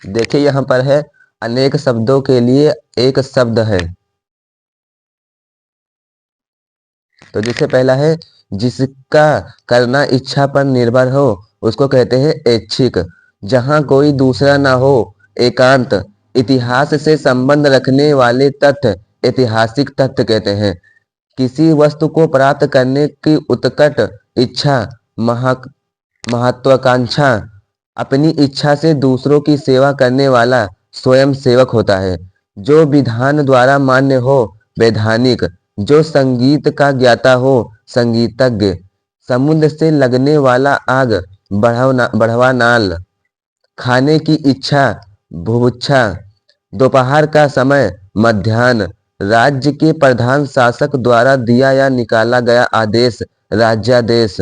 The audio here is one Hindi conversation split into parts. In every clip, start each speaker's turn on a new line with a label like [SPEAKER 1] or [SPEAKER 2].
[SPEAKER 1] देखिए यहाँ पर है अनेक शब्दों के लिए एक शब्द है। तो जैसे पहला है जिसका करना इच्छा पर निर्भर हो उसको कहते हैं ऐच्छिक। जहाँ कोई दूसरा ना हो, एकांत। इतिहास से संबंध रखने वाले तथ्य ऐतिहासिक तथ्य कहते हैं। किसी वस्तु को प्राप्त करने की उत्कट इच्छा, महा महत्वाकांक्षा। अपनी इच्छा से दूसरों की सेवा करने वाला स्वयं सेवक होता है। जो विधान द्वारा मान्य हो, वैधानिक। जो संगीत का ज्ञाता हो, संगीतज्ञ। समुद्र से लगने वाला आग, बढ़वा नाल। खाने की इच्छा, भुभुक्षा। दोपहर का समय, मध्याह्न। राज्य के प्रधान शासक द्वारा दिया या निकाला गया आदेश, राज्यादेश।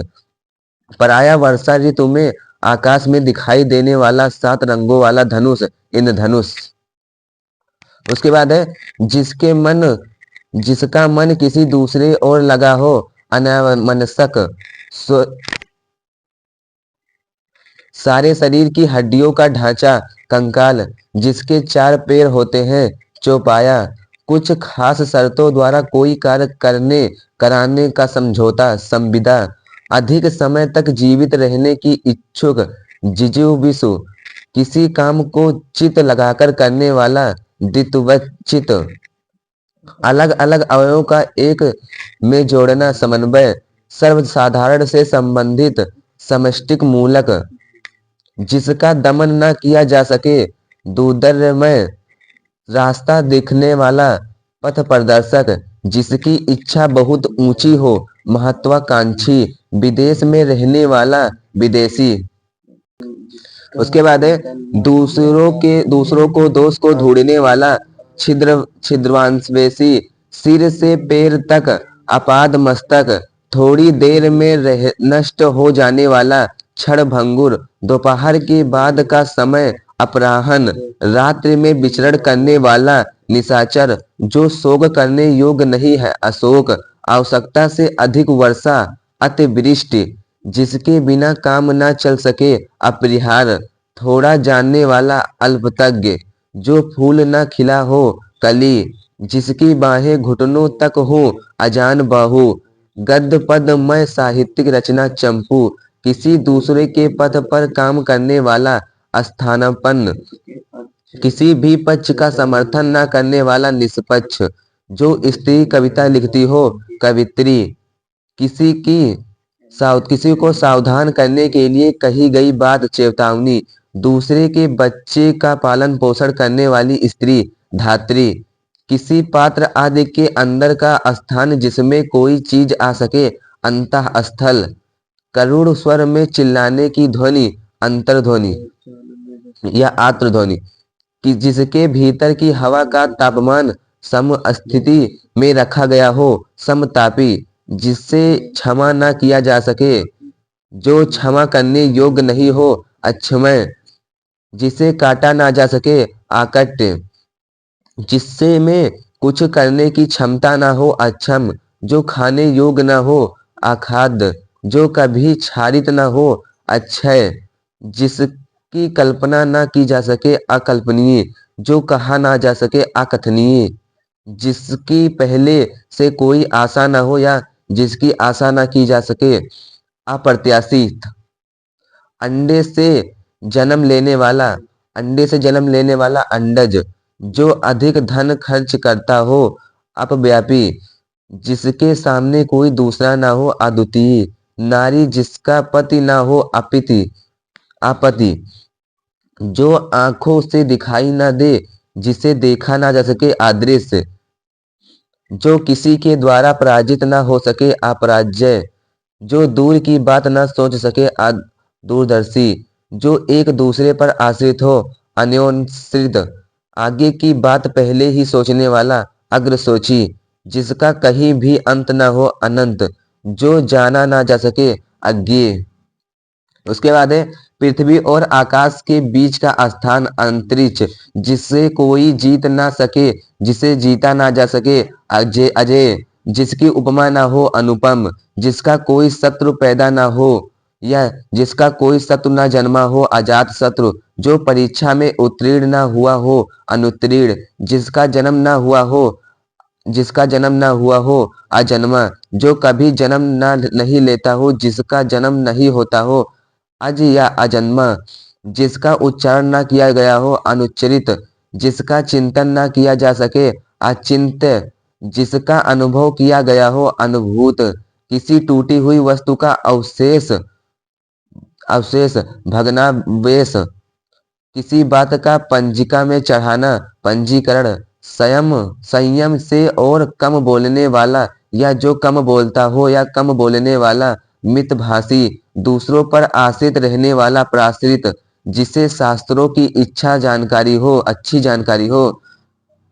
[SPEAKER 1] पराया वर्षा ऋतु में आकाश में दिखाई देने वाला 7 रंगों वाला धनुष, इंद्रधनुष। उसके बाद है जिसका मन किसी दूसरे ओर लगा हो, अनमनस्क। सारे शरीर की हड्डियों का ढांचा, कंकाल। जिसके 4 पैर होते हैं, चौपाया। कुछ खास शर्तों द्वारा कोई कार्य कराने का समझौता, संविदा। अधिक समय तक जीवित रहने की इच्छुक, जिजीविषु। किसी काम को चित्त लगाकर करने वाला, दितवचित। अलग अलग अवयवों का एक में जोड़ना, समन्वय। सर्वसाधारण से संबंधित, समष्टिक मूलक। जिसका दमन न किया जा सके, दुर्दर्यमय। रास्ता दिखने वाला, पथ प्रदर्शक। जिसकी इच्छा बहुत ऊंची हो, महत्वाकांक्षी। विदेश में रहने वाला, विदेशी। उसके बाद है दूसरों को दोष को ढूंढने वाला, छिद्रवांशवेशी। सिर से पैर तक, अपाद मस्तक। थोड़ी देर में नष्ट हो जाने वाला, क्षणभंगुर। दोपहर के बाद का समय, अपराह्न। रात्रि में विचरण करने वाला, निशाचर। जो शोक करने योग्य नहीं है, अशोक। आवश्यकता से अधिक वर्षा, अतिवृष्टि। जिसके बिना काम न चल सके, अपरिहार्य। थोड़ा जानने वाला, अल्पज्ञ। जो फूल न खिला हो, कली। जिसकी बाहें घुटनों तक हो, अजान बाहु। गद्य पद में साहित्यिक रचना, चंपू। किसी दूसरे के पद पर काम करने वाला, स्थानापन्न। किसी भी पक्ष का समर्थन न करने वाला, निष्पक्ष। जो स्त्री कविता लिखती हो, कवित्री। किसी को सावधान करने के लिए कही गई बात, चेतावनी। दूसरे के बच्चे का पालन पोषण करने वाली स्त्री, धात्री। किसी पात्र आदि के अंदर का स्थान जिसमें कोई चीज आ सके, अंतःस्थल। करुण स्वर में चिल्लाने की ध्वनि, अंतर्ध्वनि या आर्तध्वनि। कि जिसके भीतर की हवा का तापमान सम स्थिति में रखा गया हो, समतापी। जिससे क्षमा न किया जा सके, जो क्षमा करने योग्य नहीं हो, अक्षमय। जिसे काटा ना जा सके, आकट्य। जिससे में कुछ करने की क्षमता ना हो, अक्षम। जो खाने योग्य न हो, अखाद्य। जो कभी क्षारित न हो, अक्षय। जिसकी कल्पना न की जा सके, अकल्पनीय। जो कहा ना जा सके, अकथनीय। जिसकी पहले से कोई आशा न हो या जिसकी आशा न की जा सके, अप्रत्याशित। अंडे से जन्म लेने वाला, अंडज। जो अधिक धन खर्च करता हो, अपव्यापी। जिसके सामने कोई दूसरा ना हो, अद्वितीय। नारी जिसका पति ना हो, आपत्ति। जो आंखों से दिखाई ना दे, जिसे देखा ना जा सके, अदृश्य। जो किसी के द्वारा पराजित ना हो सके, अपराजय। जो दूर की बात ना सोच सके, दूरदर्शी। जो एक दूसरे पर आश्रित हो, अन्योन्श्रित। आगे की बात पहले ही सोचने वाला, अग्रसोची। जिसका कहीं भी अंत न हो, अनंत। जो जाना ना जा सके, अज्ञेय। उसके बाद है पृथ्वी और आकाश के बीच का स्थान, अंतरिक्ष। जिसे कोई जीत ना सके, जिसे जीता ना जा सके, अजय। जिसकी उपमा ना हो, अनुपम। जिसका कोई शत्रु पैदा ना हो, या जिसका कोई शत्रु न जन्मा हो, अजात शत्रु, जो परीक्षा में उत्तीर्ण न हुआ हो, अनुत्तीर्ण, जिसका जन्म न हुआ हो, अजन्मा, जो कभी जन्म न नहीं लेता हो, जिसका जन्म नहीं होता हो, अज या अजन्मा, जिसका उच्चारण न किया गया हो, अनुच्चरित, जिसका चिंतन न किया जा सके, अचिंत्य, जिसका अनुभव किया गया हो, अनुभूत, किसी टूटी हुई वस्तु का अवशेष अवशेष, भग्नावशेष, किसी बात का पंजिका में चढ़ाना, पंजीकरण, संयम से और कम बोलने वाला, या जो कम बोलता हो या कम बोलने वाला, मितभाषी, दूसरों पर आश्रित रहने वाला, प्राश्रित, जिसे शास्त्रों की अच्छी जानकारी हो,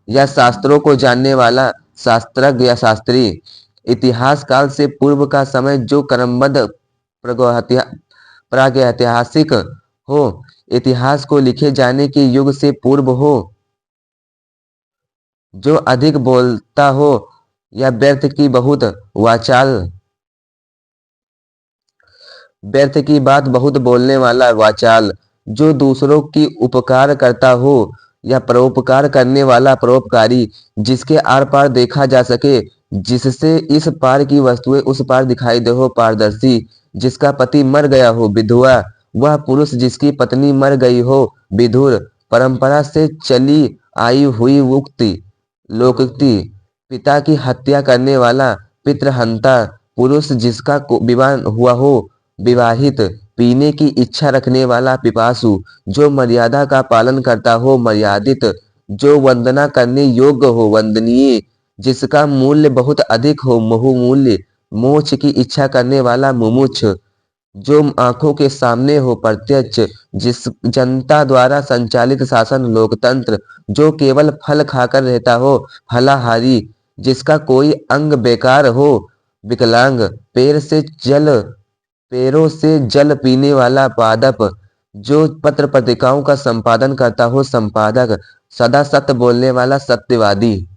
[SPEAKER 1] या शास्त्रों को जानने वाला, शास्त्रज्ञ या शास्त्री, इतिहास काल से पूर्व का समय, जो क्रमबद्ध प्रागैतिहासिक हो, इतिहास को लिखे जाने के युग से पूर्व हो, जो अधिक बोलता हो या व्यर्थ की बात बहुत बोलने वाला, वाचाल, जो दूसरों की उपकार करता हो या परोपकार करने वाला, परोपकारी, जिसके आर पार देखा जा सके, जिससे इस पार की वस्तुएं उस पार दिखाई दे हो, पारदर्शी, जिसका पति मर गया हो, विधवा, वह पुरुष जिसकी पत्नी मर गई हो, विधुर, परंपरा से चली आई हुई उक्ति, लोकोक्ति, पिता की हत्या करने वाला, पितृहंता, पुरुष जिसका विवाह हुआ हो, विवाहित, पीने की इच्छा रखने वाला, पिपासु, जो मर्यादा का पालन करता हो, मर्यादित, जो वंदना करने योग्य हो, वंदनीय, जिसका मूल्य बहुत अधिक हो, बहुमूल्य, मोक्ष की इच्छा करने वाला, मुमुक्ष, जो आंखों के सामने हो, प्रत्यक्ष, जिस जनता द्वारा संचालित शासन, लोकतंत्र, जो केवल फल खाकर रहता हो, फलाहारी, जिसका कोई अंग बेकार हो, विकलांग, पैरों से जल पीने वाला, पादप, जो पत्र पत्रिकाओं का संपादन करता हो, संपादक, सदा सत्य बोलने वाला, सत्यवादी।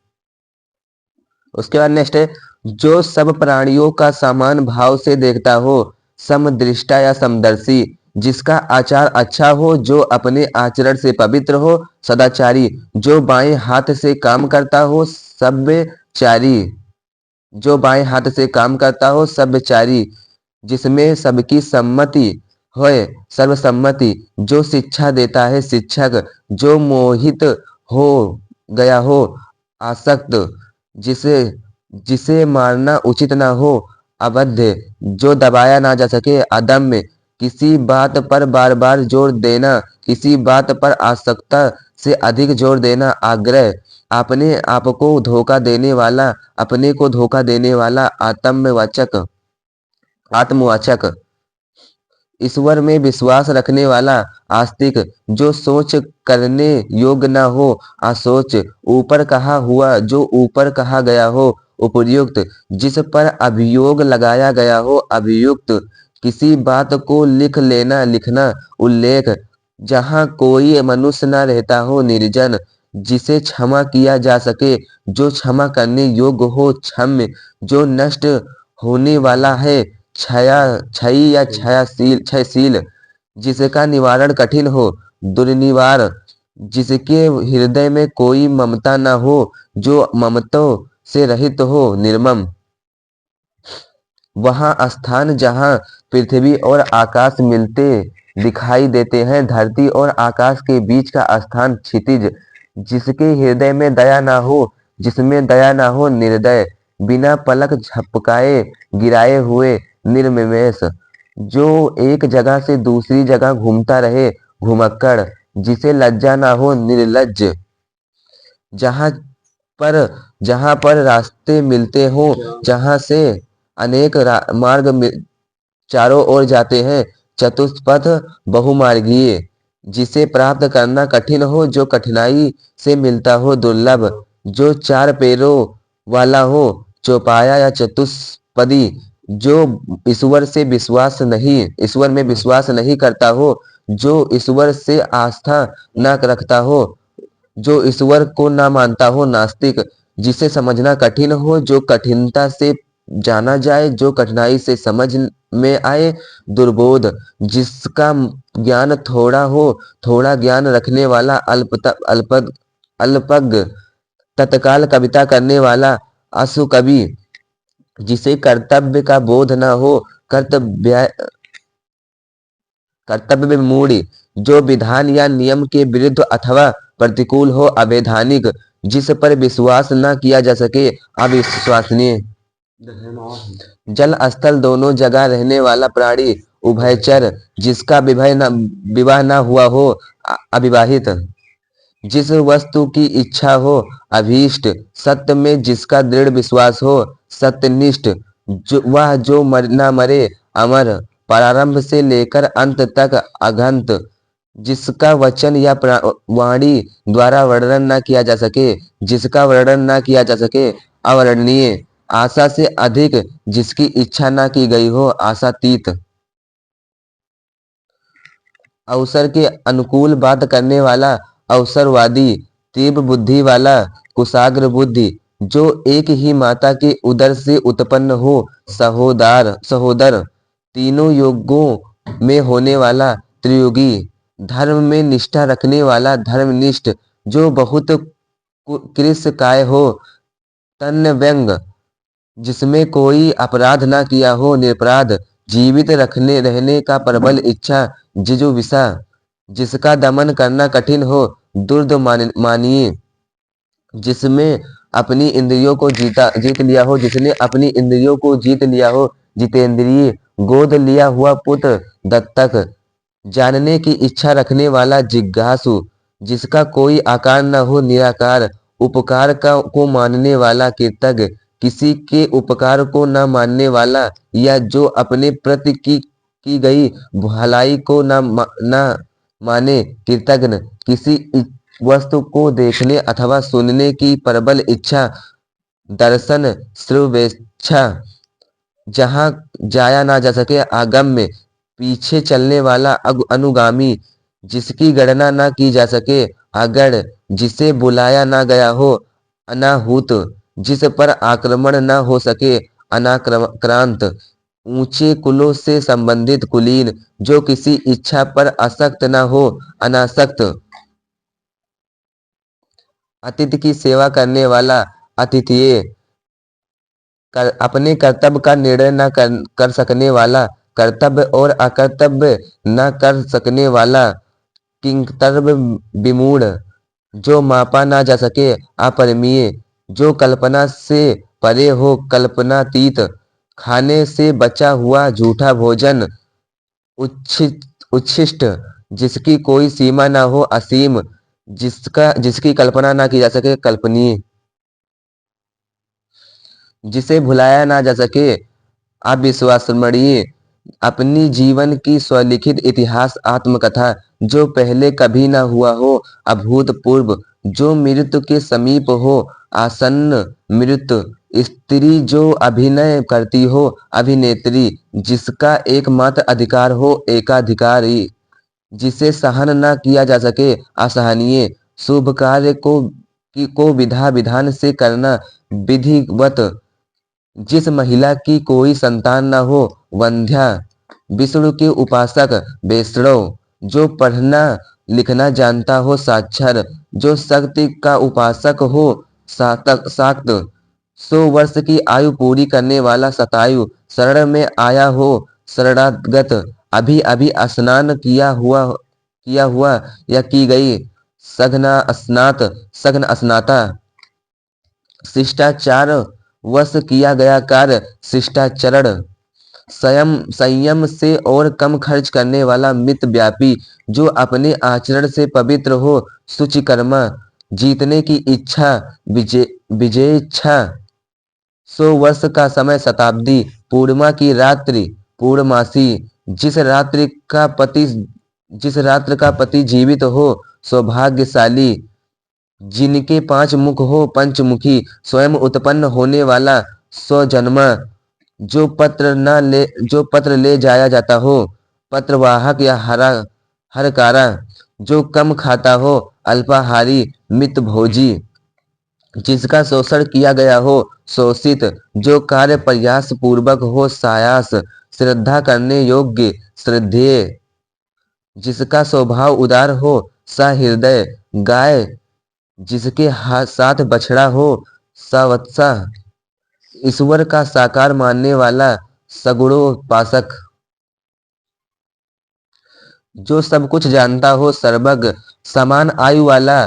[SPEAKER 1] उसके बाद नेक्स्ट है, जो सब प्राणियों का समान भाव से देखता हो, समदृष्टा या समदर्शी, जिसका आचार अच्छा हो, जो अपने आचरण से पवित्र हो, सदाचारी, जो बाएं हाथ से काम करता हो, सभ्यचारी, जो बाएं हाथ से काम करता हो, सभ्यचारी, जिसमें सबकी सम्मति होए, सर्वसम्मति, जो शिक्षा देता है, शिक्षक, जो मोहित हो गया हो, आसक्त, जिसे जिसे मारना उचित न हो, अवध्य, जो दबाया ना जा सके, अदम्य, किसी बात पर बार बार जोर देना, किसी बात पर आवश्यकता से अधिक जोर देना, आग्रह, अपने को धोखा देने वाला, आत्मवाचक, ईश्वर में विश्वास रखने वाला, आस्तिक, जो सोच करने योग्य न हो, असोच, ऊपर कहा हुआ, जो ऊपर कहा गया हो, उपर्युक्त, जिस पर अभियोग लगाया गया हो, अभियुक्त, किसी बात को लिखना, उल्लेख, जहाँ कोई मनुष्य न रहता हो, निर्जन, जिसे क्षमा किया जा सके, जो क्षमा करने योग्य हो, क्षम्य, जो नष्ट होने वाला है, क्षयी या क्षयशील, जिसका निवारण कठिन हो, दुर्निवार, जिसके हृदय में कोई ममता न हो, जो ममतों से रहित हो, निर्मम, वहाँ स्थान जहाँ पृथ्वी और आकाश मिलते दिखाई देते हैं, धरती और आकाश के बीच का स्थान, क्षितिज, जिसमें दया ना हो, निर्दय, बिना पलक झपकाए गिराए हुए, निर्निमेष, जो एक जगह से दूसरी जगह घूमता रहे, घुमक्कड़, जिसे लज्जा ना हो, निर्लज्ज, जहाँ जहाँ पर रास्ते मिलते हो, जहाँ से अनेक मार्ग चारों ओर जाते हैं, चतुष्पथ, बहुमार्गीय, जिसे प्राप्त करना कठिन हो, जो कठिनाई से मिलता हो, दुर्लभ, जो चार पैरों वाला हो, चौपाया या चतुष्पदी, जो ईश्वर में विश्वास नहीं करता हो, जो ईश्वर से आस्था न रखता हो, जो ईश्वर को न मानता हो, नास्तिक, जिसे समझना कठिन हो, जो कठिनता से जाना जाए, जो कठिनाई से समझ में आए दुर्बोध, जिसका ज्ञान थोड़ा हो, थोड़ा ज्ञान रखने वाला, अल्पज्ञ, तत्काल कविता करने वाला आशुकवि, जिसे कर्तव्य का बोध न हो, कर्तव्य मूढ़, जो विधान या नियम के विरुद्ध अथवा प्रतिकूल हो, अवैधानिक, जिस पर विश्वास न किया जा सके, अविश्वसनीय, जल स्थल दोनों जगह रहने वाला प्राणी, उभयचर, जिसका विवाह न हुआ हो, अविवाहित, जिस वस्तु की इच्छा हो, अभीष्ट, सत्य में जिसका दृढ़ विश्वास हो, सत्यनिष्ठ, जो न मरे, अमर, प्रारंभ से लेकर अंत तक अगंत, जिसका वचन या वाणी द्वारा वर्णन न किया जा सके, जिसका वर्णन न किया जा सके, अवर्णनीय, आशा से अधिक, जिसकी इच्छा न की गई हो, आशातीत, अवसर के अनुकूल बात करने वाला, अवसरवादी, तीव्र बुद्धि वाला, कुशाग्र बुद्धि, जो एक ही माता के उदर से उत्पन्न हो, सहोदर, तीनों युगों में होने वाला, त्रियुगी, धर्म में निष्ठा रखने वाला, धर्मनिष्ठ, जो बहुत कृशकाय हो, तन्व्यंग, जिसमें कोई अपराध न किया हो, निरपराध, जीवित रहने का प्रबल इच्छा, जिजुविषा, जिसका दमन करना कठिन हो, दुर्द मानिए, जिसमें अपनी इंद्रियों को जीत लिया हो, जिसने अपनी इंद्रियों को जीत लिया हो, जितेंद्रिय, गोद लिया हुआ पुत्र, दत्तक, जानने की इच्छा रखने वाला, जिज्ञासु, जिसका कोई आकार न हो, निराकार, उपकार को मानने वाला, कृतज्ञ, किसी के उपकार को न मानने वाला, या जो अपने प्रति की गई भलाई को न माने, कृतज्ञ, किसी वस्तु को देखने अथवा सुनने की प्रबल इच्छा, दर्शन, श्रवेच्छा, जहाँ जाया ना जा सके, आगम्य, पीछे चलने वाला, अनुगामी, जिसकी गणना ना की जा सके, अगण, जिसे बुलाया ना गया हो, अनाहूत, जिस पर आक्रमण न हो सके, अनाक्रांत, ऊंचे कुलों से संबंधित, कुलीन, जो किसी इच्छा पर आसक्त न हो, अनासक्त, अतिथि की सेवा करने वाला, अतिथेय, अपने कर्तव्य का निर्णय न कर सकने वाला, कर्तव्य और अकर्तव्य न कर सकने वाला, किंकर्तव्य विमूढ़, जो मापा ना जा सके, अपरिमेय, जो कल्पना से परे हो, कल्पनातीत, खाने से बचा हुआ झूठा भोजन, उच्छिष्ट, जिसकी कोई सीमा ना हो, असीम, जिसकी कल्पना ना की जा सके, कल्पनीय, जिसे भुलाया ना जा सके, अविश्वसनीय, अपनी जीवन की स्वलिखित इतिहास आत्मकथा, जो पहले कभी न हुआ हो, अभूतपूर्व, जो मृत्यु के समीप हो, आसन्न मृत्यु, स्त्री जो अभिनय करती हो, अभिनेत्री, जिसका एकमात्र अधिकार हो, एकाधिकारी, जिसे सहन न किया जा सके, असहनीय, शुभ कार्य को विधान से करना, विधिवत, जिस महिला की कोई संतान न हो, वंध्या, विष्णु के उपासक, वैष्णव, जो पढ़ना लिखना जानता हो, साक्षर, जो शक्ति का उपासक हो, शाक्त, 100 वर्ष की आयु पूरी करने वाला, शतायु, शरण में आया हो, शरणागत, अभी अभी स्नान किया हुआ या की गई, सघन स्नाता, शिष्टाचार वश किया गया कार्य, शिष्टाचरण, संयम से और कम खर्च करने वाला, मित व्यापी, जो अपने आचरण से पवित्र हो, शुचिकर्मा, जीतने की इच्छा, विजयेच्छा, 100 वर्ष का समय, शताब्दी, पूर्णिमा की रात्रि, पूर्णमासी, जिस रात्र का पति जीवित हो, सौभाग्यशाली, जिनके 5 मुख हो, पंचमुखी, स्वयं उत्पन्न होने वाला, स्वजन्मा, जो पत्र ले जाया जाता हो, पत्रवाहक या हरकारा, जो कम खाता हो, अल्पाहारी, मितभोजी, जिसका शोषण किया गया हो, शोषित, जो कार्य प्रयास पूर्वक हो, सायास, श्रद्धा करने योग्य श्रद्धेय, जिसका स्वभाव उदार हो सहृदय, गाय जिसके साथ बछड़ा हो सवत्सा, ईश्वर का साकार मानने वाला सगुणोपासक, जो सब कुछ जानता हो सर्वज्ञ, समान आयु वाला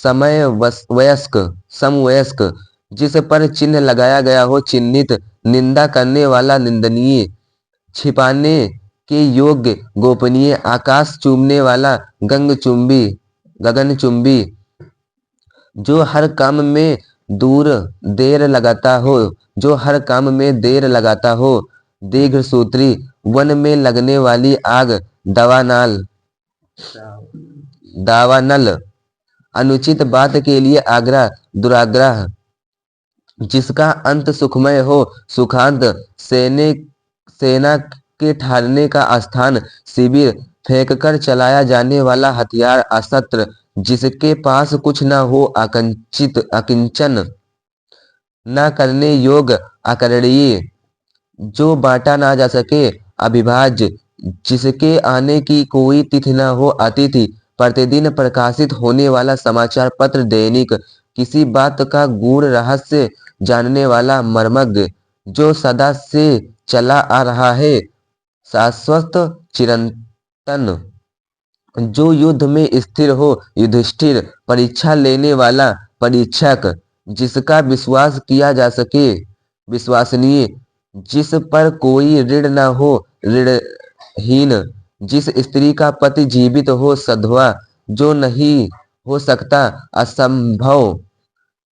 [SPEAKER 1] वयस्क समवयस्क, जिस पर चिन्ह लगाया गया हो चिन्हित, निंदा करने वाला निंदनीय, छिपाने के योग्य गोपनीय, आकाश चूमने वाला गगनचुंबी, जो हर काम में देर लगाता हो, जो हर काम में देर लगाता हो, दीर्घसूत्री, वन में लगने वाली आग, दावानल, अनुचित बात के लिए आग्रह दुराग्रह, जिसका अंत सुखमय हो सुखांत, सेना के ठहरने का स्थान, शिविर, फेंककर चलाया जाने वाला हथियार, अस्त्र, जिसके पास कुछ न हो अकिंचन, न करने योग्य अकरणीय, जो बांटा ना जा सके अविभाज्य, जिसके आने की कोई तिथि न हो अतिथि, प्रतिदिन प्रकाशित होने वाला समाचार पत्र दैनिक, किसी बात का गूढ़ रहस्य जानने वाला मर्मज्ञ, जो सदा से चला आ रहा है शाश्वत चिरंतन, जो युद्ध में स्थिर हो युधिष्ठिर, परीक्षा लेने वाला परीक्षक, जिसका विश्वास किया जा सके विश्वसनीय, जिस पर कोई ऋण न हो ऋणहीन, जिस स्त्री का पति जीवित हो सधवा, जो नहीं हो सकता असंभव,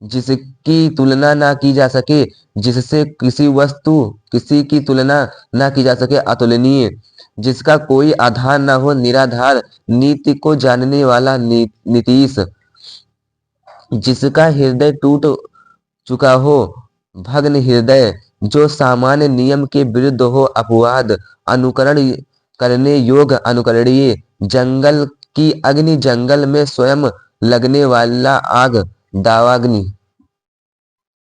[SPEAKER 1] जिसकी तुलना ना की जा सके, जिससे किसी की तुलना ना की जा सके अतुलनीय, जिसका कोई आधार न हो निराधार, नीति को जानने वाला नीतीश, जिसका हृदय टूट चुका हो भग्न हृदय, जो सामान्य नियम के विरुद्ध हो अपवाद, अनुकरण करने योग्य अनुकरणीय, जंगल की अग्नि, जंगल में स्वयं लगने वाला आग दावाग्नि।